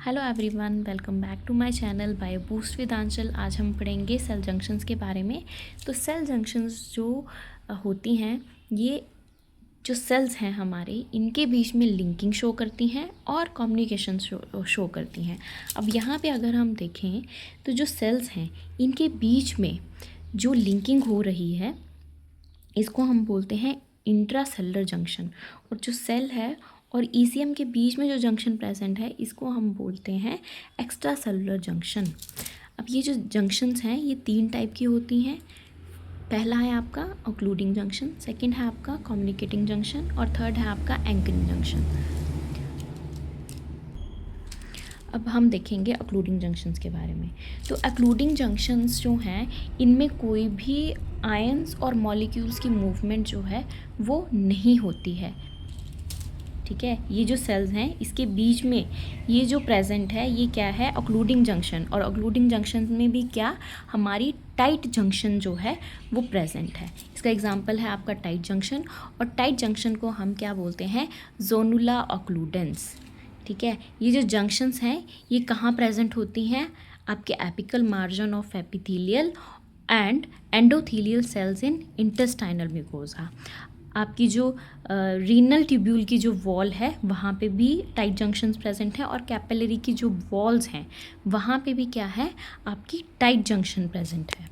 Hello everyone, welcome back to my channel by boost with Aanchal. आज हम पढ़ेंगे cell junctions के बारे में। तो सेल जंक्शंस जो होती हैं, ये जो सेल्स हैं हमारे, इनके बीच में लिंकिंग शो करती हैं और कम्युनिकेशन शो करती हैं। अब यहाँ पे अगर हम देखें तो जो सेल्स हैं इनके बीच में जो लिंकिंग हो रही है इसको हम बोलते हैं इंट्रासेलुलर जंक्शन। और जो सेल है और ईसीएम के बीच में जो जंक्शन प्रेजेंट है इसको हम बोलते हैं एक्स्ट्रा सेलुलर जंक्शन। अब ये जो जंक्शंस हैं ये 3 टाइप की होती हैं। पहला है आपका ऑक्लूडिंग जंक्शन, सेकंड है आपका कम्युनिकेटिंग जंक्शन और थर्ड है आपका एंकरिंग जंक्शन। अब हम देखेंगे ऑक्लूडिंग जंक्शंस के बारे में। तो ऑक्लूडिंग जंक्शंस जो हैं इनमें कोई भी आयंस और मॉलिक्यूल्स की मूवमेंट जो है वो नहीं होती है। ठीक है, ये जो सेल्स हैं इसके बीच में ये जो प्रेजेंट है ये क्या है, ऑक्लूडिंग जंक्शन। और ऑक्लूडिंग जंक्शन में भी क्या, हमारी टाइट जंक्शन जो है वो प्रेजेंट है। इसका एग्जांपल है आपका टाइट जंक्शन। और टाइट जंक्शन को हम क्या बोलते हैं, जोनुला ऑक्लूडेंस। ठीक है, ये जो जंक्शंस हैं ये कहाँ प्रेजेंट होती हैं, आपके apical margin of epithelial and endothelial cells in intestinal mucosa. आपकी जो रीनल ट्यूब्यूल की जो वॉल है वहाँ पे भी टाइट जंक्शंस प्रेजेंट है और कैपिलरी की जो वॉल्स हैं वहाँ पे भी क्या है, आपकी टाइट जंक्शन प्रेजेंट है।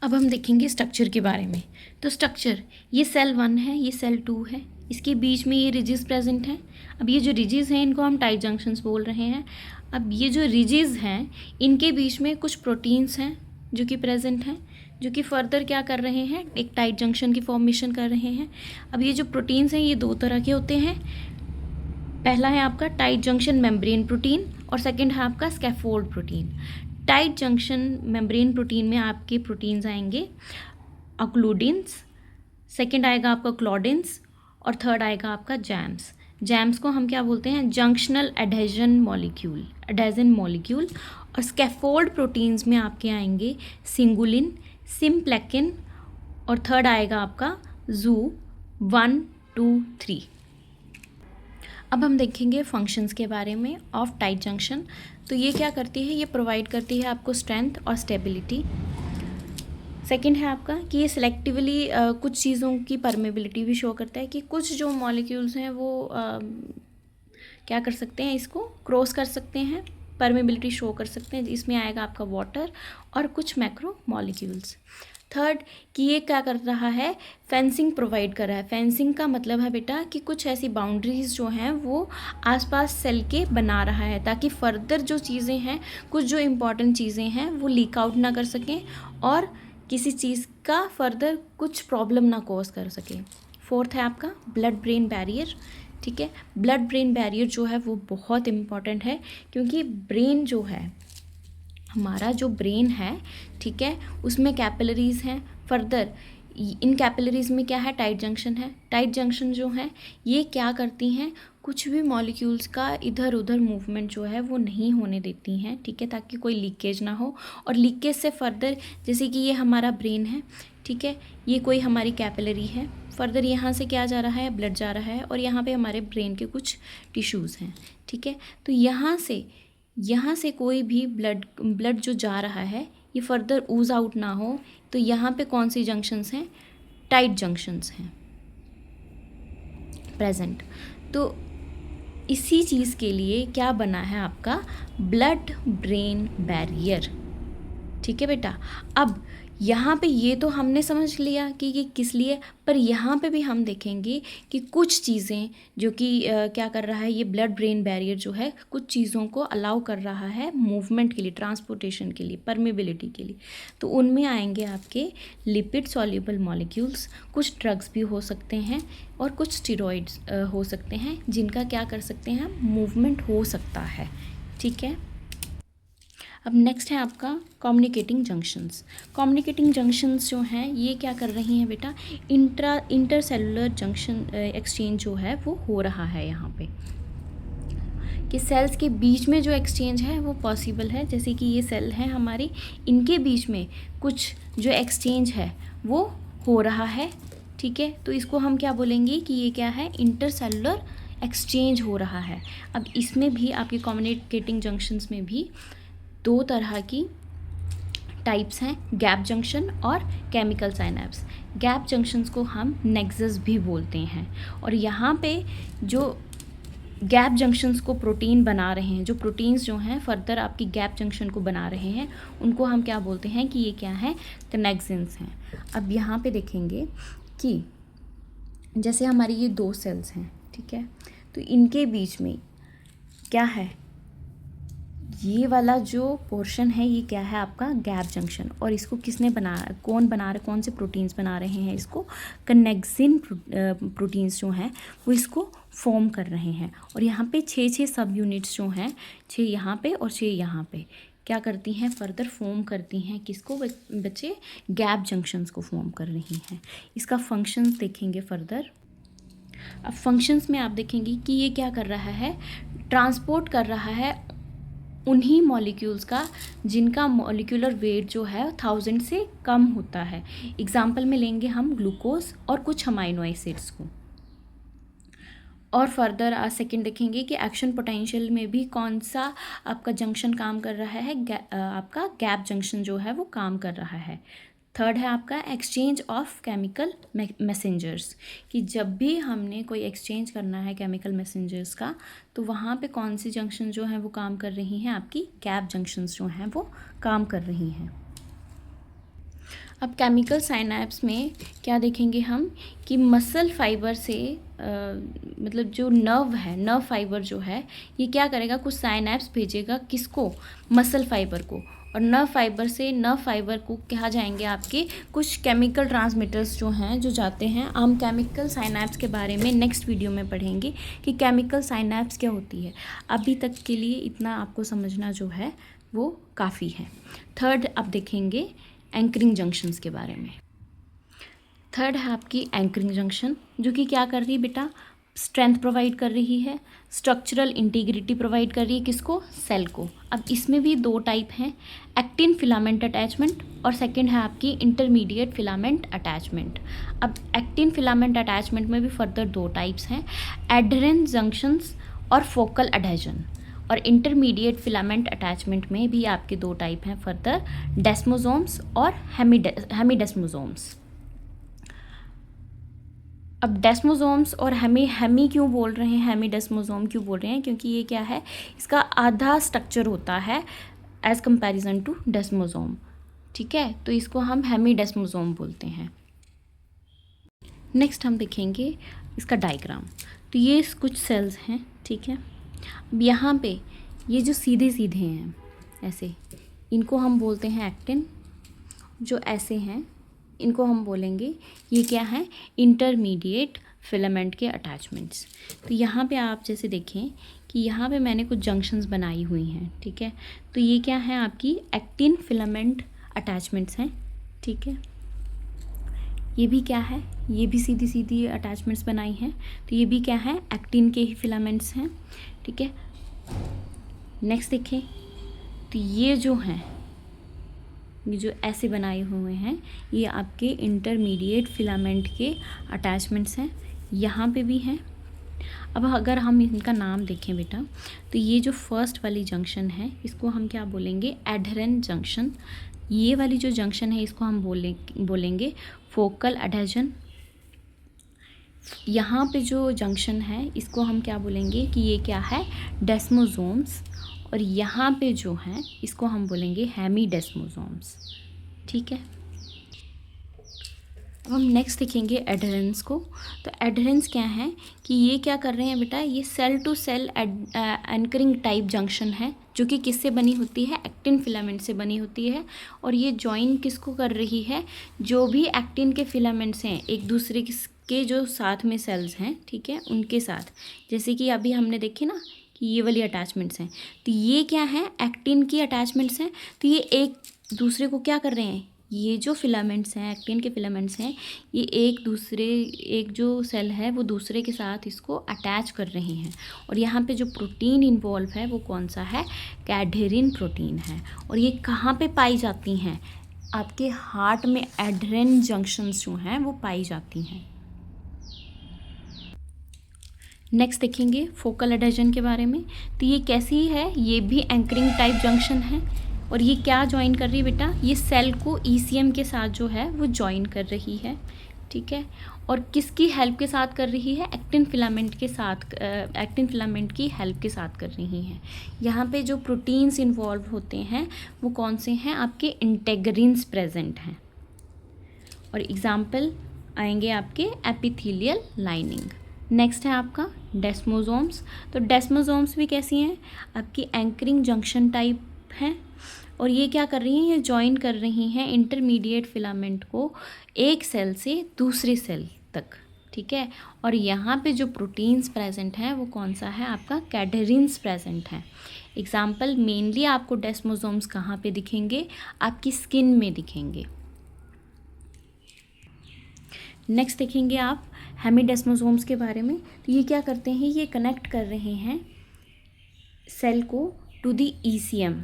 अब हम देखेंगे स्ट्रक्चर के बारे में। तो स्ट्रक्चर, ये सेल 1 है, ये सेल 2 है, इसके बीच में ये रिजिस प्रेजेंट है। अब ये जो रिजिस हैं इनको हम टाइट जंक्शंस बोल रहे हैं। अब ये जो रिजिस हैं इनके बीच में कुछ प्रोटीन्स हैं जो कि प्रेजेंट हैं, जो कि फर्दर क्या कर रहे हैं, एक टाइट जंक्शन की फॉर्मेशन कर रहे हैं। अब ये जो प्रोटीन्स हैं ये 2 तरह के होते हैं। पहला है आपका टाइट जंक्शन मेम्ब्रेन प्रोटीन और सेकंड है आपका scaffold protein. Tight junction membrane protein में आपके प्रोटीन्स आएंगे ऑक्लूडिन्स, सेकंड आएगा आपका क्लॉडिन्स और थर्ड आएगा आपका जैम्स। जैम्स को हम क्या बोलते हैं, जंक्शनल एडेजन मॉलिक्यूल। और स्कैफोल्ड प्रोटीन्स में आपके आएंगे सिंगुलिन, सिम्प्लेकिन और थर्ड आएगा आपका जू 1, 2, 3। अब हम देखेंगे फंक्शंस के बारे में ऑफ टाइट जंक्शन। तो ये क्या करती है, ये प्रोवाइड करती है आपको स्ट्रेंथ और स्टेबिलिटी। सेकंड है आपका कि ये सिलेक्टिवली कुछ चीज़ों की परमेबिलिटी भी शो करता है कि कुछ जो मॉलिक्यूल्स हैं वो क्या कर सकते हैं, इसको क्रॉस कर सकते हैं, परमेबिलिटी शो कर सकते हैं। इसमें आएगा आपका वाटर और कुछ मैक्रो मॉलिक्यूल्स। थर्ड कि ये क्या कर रहा है, फेंसिंग प्रोवाइड कर रहा है। फेंसिंग का मतलब है बेटा कि कुछ ऐसी बाउंड्रीज जो हैं वो आसपास सेल के बना रहा है ताकि फर्दर जो चीज़ें हैं, कुछ जो इम्पॉर्टेंट चीज़ें हैं वो लीक आउट ना कर सकें और किसी चीज़ का फर्दर कुछ प्रॉब्लम ना कॉज कर सके। फोर्थ है आपका ब्लड ब्रेन बैरियर। ठीक है, ब्लड ब्रेन बैरियर जो है वो बहुत इम्पॉर्टेंट है क्योंकि ब्रेन जो है, हमारा जो ब्रेन है, ठीक है, उसमें कैपिलरीज हैं। फर्दर इन कैपिलरीज में क्या है, टाइट जंक्शन है। टाइट जंक्शन जो है ये क्या करती हैं, कुछ भी मॉलिक्यूल्स का इधर उधर मूवमेंट जो है वो नहीं होने देती हैं। ठीक है, ताकि कोई लीकेज ना हो। और लीकेज से फर्दर, जैसे कि ये हमारा ब्रेन है, ठीक है, ये कोई हमारी कैपिलरी है, फर्दर यहाँ से क्या जा रहा है, ब्लड जा रहा है और यहाँ पे हमारे ब्रेन के कुछ टिश्यूज़ हैं। ठीक है, तो यहाँ से कोई भी ब्लड जो जा रहा है ये फर्दर ऊज आउट ना हो। तो यहाँ पे कौन सी जंक्शंस हैं, टाइट जंक्शंस हैं प्रेजेंट। तो इसी चीज़ के लिए क्या बना है आपका ब्लड ब्रेन बैरियर। ठीक है बेटा, अब यहाँ पे ये तो हमने समझ लिया कि ये किस लिए, पर यहाँ पे भी हम देखेंगे कि कुछ चीज़ें जो कि क्या कर रहा है, ये ब्लड ब्रेन बैरियर जो है कुछ चीज़ों को अलाउ कर रहा है मूवमेंट के लिए, ट्रांसपोर्टेशन के लिए, परमेबिलिटी के लिए। तो उनमें आएंगे आपके लिपिड सॉल्युबल मॉलिक्यूल्स, कुछ ड्रग्स भी हो सकते हैं और कुछ स्टेरॉइड्स हो सकते हैं जिनका क्या कर सकते हैं, मूवमेंट हो सकता है। ठीक है, अब नेक्स्ट है आपका कम्युनिकेटिंग जंक्शंस। कम्युनिकेटिंग जंक्शंस जो हैं ये क्या कर रही हैं बेटा, इंटरसेलुलर जंक्शन एक्सचेंज जो है वो हो रहा है यहाँ पे, कि सेल्स के बीच में जो एक्सचेंज है वो पॉसिबल है। जैसे कि ये सेल है हमारी, इनके बीच में कुछ जो एक्सचेंज है वो हो रहा है। ठीक है, तो इसको हम क्या बोलेंगे कि ये क्या है, इंटरसेलुलर एक्सचेंज हो रहा है। अब इसमें भी आपके कम्युनिकेटिंग जंक्शंस में भी दो तरह की टाइप्स हैं, गैप जंक्शन और केमिकल साइनेप्स। गैप जंक्शंस को हम नेक्सस भी बोलते हैं, और यहाँ पे जो गैप जंक्शंस को प्रोटीन बना रहे हैं, जो प्रोटीन्स जो हैं फर्दर आपकी गैप जंक्शन को बना रहे हैं, उनको हम क्या बोलते हैं कि ये क्या है, कनेक्सिन्स हैं। अब यहाँ पे देखेंगे कि जैसे हमारी ये दो सेल्स हैं, ठीक है, तो इनके बीच में क्या है, ये वाला जो पोर्शन है ये क्या है आपका गैप जंक्शन, और इसको किसने बनाया, कौन बना रहे, कौन से प्रोटीन्स बना रहे हैं इसको, कनेक्सिन प्रोटीन्स जो हैं वो इसको फॉर्म कर रहे हैं। और यहाँ पे 6 सब यूनिट्स जो हैं, 6 यहाँ पे और 6 यहाँ पे क्या करती हैं, फर्दर फॉर्म करती हैं किसको बच्चे, गैप जंक्शंस को फॉर्म कर रही हैं। इसका फंक्शंस देखेंगे फर्दर। अब फंक्शंस में आप देखेंगे कि ये क्या कर रहा है, ट्रांसपोर्ट कर रहा है उन्हीं मॉलिक्यूल्स का जिनका मॉलिक्यूलर वेट जो है 1000 से कम होता है। एग्जाम्पल में लेंगे हम ग्लूकोज और कुछ अमाइनो एसिड्स को। और फर्दर सेकंड देखेंगे कि एक्शन पोटेंशियल में भी कौन सा आपका जंक्शन काम कर रहा है, आपका गैप जंक्शन जो है वो काम कर रहा है। थर्ड है आपका एक्सचेंज ऑफ केमिकल मैसेंजर्स, कि जब भी हमने कोई एक्सचेंज करना है केमिकल मैसेंजर्स का, तो वहाँ पे कौन सी जंक्शन जो है वो काम कर रही हैं, आपकी गैप जंक्शंस जो हैं वो काम कर रही हैं। अब केमिकल साइनेप्स में क्या देखेंगे हम कि मसल फाइबर से मतलब जो नर्व है, नर्व फाइबर जो है ये क्या करेगा, कुछ साइनेप्स भेजेगा किसको, मसल फाइबर को, और नर्व फाइबर से नर्व फाइबर को कहा जाएंगे आपके कुछ केमिकल ट्रांसमिटर्स जो हैं जो जाते हैं। हम केमिकल साइनेप्स के बारे में नेक्स्ट वीडियो में पढ़ेंगे कि केमिकल साइनेप्स क्या होती है। अभी तक के लिए इतना आपको समझना जो है वो काफ़ी है। थर्ड अब देखेंगे एंकरिंग जंक्शंस के बारे में। थर्ड है आपकी एंकरिंग जंक्शन, जो कि क्या कर रही है बेटा, स्ट्रेंथ प्रोवाइड कर रही है, स्ट्रक्चरल इंटीग्रिटी प्रोवाइड कर रही है किसको, सेल को। अब इसमें भी दो टाइप हैं, एक्टिन फिलामेंट अटैचमेंट और सेकंड है आपकी इंटरमीडिएट फिलामेंट अटैचमेंट। अब एक्टिन फिलामेंट अटैचमेंट में भी फर्दर दो टाइप्स हैं, एडहेरेंस जंक्शंस और फोकल अडहेजन। और इंटरमीडिएट फिलामेंट अटैचमेंट में भी आपके दो टाइप हैं फर्दर, डेस्मोसोम्स और हेमीडेस्मोसोम्स। अब डेस्मोसोम्स और हेमी क्यों बोल रहे हैं, हेमीडेस्मोसोम क्यों बोल रहे हैं, क्योंकि ये क्या है, इसका आधा स्ट्रक्चर होता है एज कंपैरिजन टू डेस्मोसोम, ठीक है, तो इसको हम हेमीडेस्मोसोम बोलते हैं। नेक्स्ट हम देखेंगे इसका डायग्राम। तो ये कुछ सेल्स हैं, ठीक है। अब यहाँ पे ये जो सीधे सीधे हैं ऐसे, इनको हम बोलते हैं एक्टिन, जो ऐसे हैं इनको हम बोलेंगे ये क्या है, इंटरमीडिएट फिलामेंट के अटैचमेंट्स। तो यहाँ पे आप जैसे देखें कि यहाँ पे मैंने कुछ जंक्शंस बनाई हुई हैं, ठीक है, तो ये क्या है आपकी एक्टिन फिलामेंट अटैचमेंट्स हैं, ठीक है। ये भी क्या है, ये भी सीधी सीधी अटैचमेंट्स बनाई हैं, तो ये भी क्या है, एक्टिन के ही फिलामेंट्स हैं, ठीक है। नेक्स्ट देखें तो ये जो हैं, ये जो ऐसे बनाए हुए हैं, ये आपके इंटरमीडिएट फिलामेंट के अटैचमेंट्स हैं, यहाँ पे भी हैं। अब अगर हम इनका नाम देखें बेटा, तो ये जो फर्स्ट वाली जंक्शन है इसको हम क्या बोलेंगे, एडहेरेंट जंक्शन। ये वाली जो जंक्शन है इसको हम बोलेंगे फोकल अडहेजन। यहाँ पे जो जंक्शन है इसको हम क्या बोलेंगे कि ये क्या है, डेस्मोसोम्स, और यहाँ पे जो है इसको हम बोलेंगे हेमीडेस्मोसोम्स, ठीक है। अब हम नेक्स्ट देखेंगे एडहेरेंस को। तो एडहेरेंस क्या है कि ये क्या कर रहे हैं बेटा, ये cell to cell anchoring type junction है, जो कि किससे बनी होती है, एक्टिन फिलामेंट से बनी होती है। और ये जॉइन किसको कर रही है, जो भी एक्टिन के फिलामेंट्स हैं एक दूसरे के जो साथ में सेल्स हैं, ठीक है, उनके साथ, जैसे कि अभी हमने देखे ना कि ये वाली अटैचमेंट्स हैं, तो ये क्या है, एक्टिन की अटैचमेंट्स हैं। तो ये एक दूसरे को क्या कर रहे हैं, ये जो फिलामेंट्स हैं, एक्टिन के फिलामेंट्स हैं, ये एक जो सेल है वो दूसरे के साथ इसको अटैच कर रहे हैं। और यहाँ पे जो प्रोटीन इन्वॉल्व है वो कौन सा है, कैडहेरिन प्रोटीन है। और ये कहाँ पे पाई जाती हैं, आपके हार्ट में एडहेरेंट जंक्शंस जो हैं वो पाई जाती हैं। नेक्स्ट देखेंगे फोकल एडेशन के बारे में। तो ये कैसी है, ये भी एंकरिंग टाइप जंक्शन है और ये क्या ज्वाइन कर रही है बेटा, ये सेल को ईसीएम के साथ जो है वो ज्वाइन कर रही है, ठीक है। और किसकी हेल्प के साथ कर रही है, एक्टिन फिलामेंट के साथ, एक्टिन फिलामेंट की हेल्प के साथ कर रही हैं। यहाँ पे जो प्रोटीन्स इन्वॉल्व होते हैं वो कौन से हैं, आपके इंटेग्रिन्स प्रेजेंट हैं। और एग्जाम्पल आएंगे आपके एपिथेलियल लाइनिंग। नेक्स्ट है आपका डेस्मोसोम्स। तो डेस्मोसोम्स भी कैसी हैं, आपकी एंकरिंग जंक्शन टाइप हैं और ये क्या कर रही हैं, ये ज्वाइन कर रही हैं इंटरमीडिएट फिलामेंट को एक सेल से दूसरे सेल तक, ठीक है। और यहाँ पे जो प्रोटीन्स प्रेजेंट हैं वो कौन सा है, आपका कैडरिन्स प्रेजेंट हैं। एग्जाम्पल मेनली आपको डेस्मोसोम्स कहाँ पे दिखेंगे, आपकी स्किन में दिखेंगे। नेक्स्ट देखेंगे आप हेमिडेस्मोसोम्स के बारे में। तो ये क्या करते हैं, ये कनेक्ट कर रहे हैं सेल को टू द ईसीएम,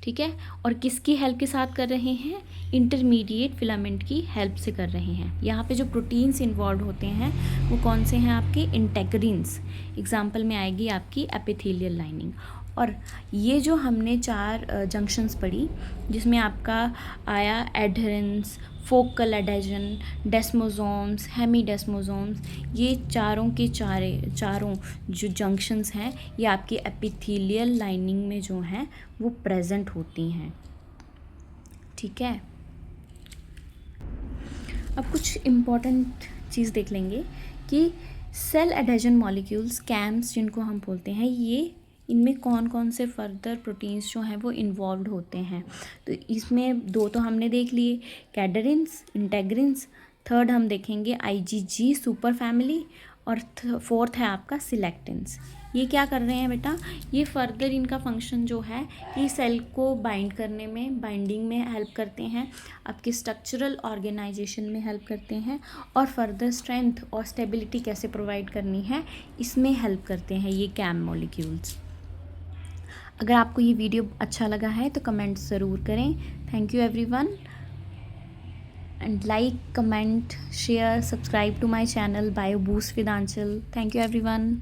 ठीक है। और किसकी हेल्प के साथ कर रहे हैं, इंटरमीडिएट फिलामेंट की हेल्प से कर रहे हैं। यहाँ पे जो प्रोटीन्स इन्वॉल्व होते हैं वो कौन से हैं, आपके इंटेग्रिन्स। एग्जाम्पल में आएगी आपकी एपिथेलियल लाइनिंग। और ये जो हमने 4 जंक्शंस पढ़ी जिसमें आपका आया एडहेरेंस, फोकल एडेशन, डेस्मोसोम्स, हेमिडेस्मोसोम्स, ये चारों के चारों जो जंक्शंस हैं ये आपकी एपिथेलियल लाइनिंग में जो हैं वो प्रेजेंट होती हैं, ठीक है। अब कुछ इम्पॉर्टेंट चीज़ देख लेंगे कि सेल एडेशन मॉलिक्यूल्स, कैम्स जिनको हम बोलते हैं, ये इनमें कौन कौन से फर्दर प्रोटीन्स जो हैं वो इन्वॉल्व होते हैं। तो इसमें 2 तो हमने देख लिए, कैडरिन्स, इंटेग्रिन्स। थर्ड हम देखेंगे आईजीजी सुपर फैमिली और 4th है आपका सिलेक्टिन्स। ये क्या कर रहे हैं बेटा, ये फर्दर इनका फंक्शन जो है कि सेल को बाइंड करने में, बाइंडिंग में हेल्प करते हैं, आपके स्ट्रक्चरल ऑर्गेनाइजेशन में हेल्प करते हैं और फर्दर स्ट्रेंथ और स्टेबिलिटी कैसे प्रोवाइड करनी है इसमें हेल्प करते हैं ये कैम मॉलिक्यूल्स। अगर आपको ये वीडियो अच्छा लगा है तो कमेंट ज़रूर करें। Thank you everyone and like, comment, share, subscribe to my channel bio boost with Aanchal. Thank you everyone.